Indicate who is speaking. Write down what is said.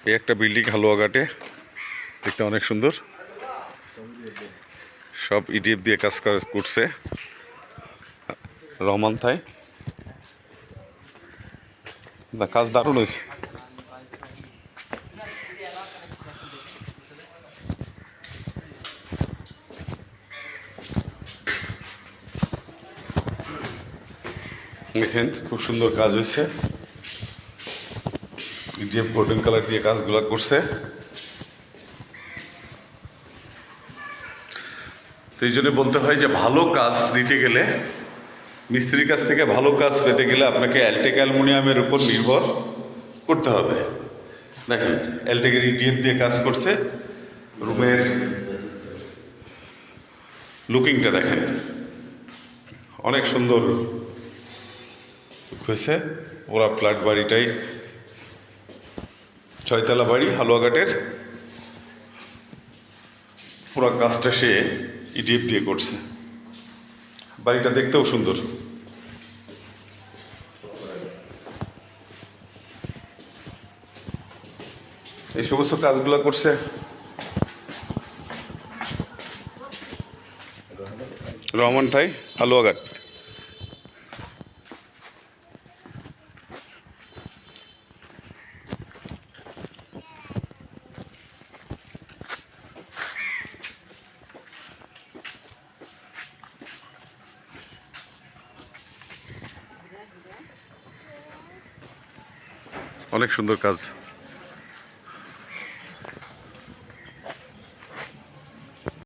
Speaker 1: এই একটা বিল্ডিং হালুয়াঘাটে, দেখতে অনেক সুন্দর। সব ইডিএফ দিয়ে কাজ করছে রহমান থাই। না, কাজ দারুণ হয়েছে। দেখেন খুব সুন্দর কাজ হয়েছে। ইডিএফ গোল্ডেন কালার দিয়ে কাজগুলো করছে। তো এই জন্য বলতে হয় যে ভালো কাজ দিতে গেলে, মিস্ত্রির কাছ থেকে ভালো কাজ পেতে গেলে আপনাকে অ্যালটেক অ্যালুমিনিয়ামের উপর নির্ভর করতে হবে। দেখেন অ্যালটেকের ইডিএফ দিয়ে কাজ করছে। রুমের লুকিংটা দেখেন, অনেক সুন্দর হয়েছে। ওরা ফ্ল্যাট বাড়িটাই 6তলা বাড়ি হালুয়াঘাটের। পুরো কাজটা সে ইডিএফ দিয়ে করছে। বাড়িটা দেখতেও সুন্দর। এই সমস্ত কাজগুলো করছে রহমান থাই, হালুয়াঘাট। অনেক সুন্দর কাজ।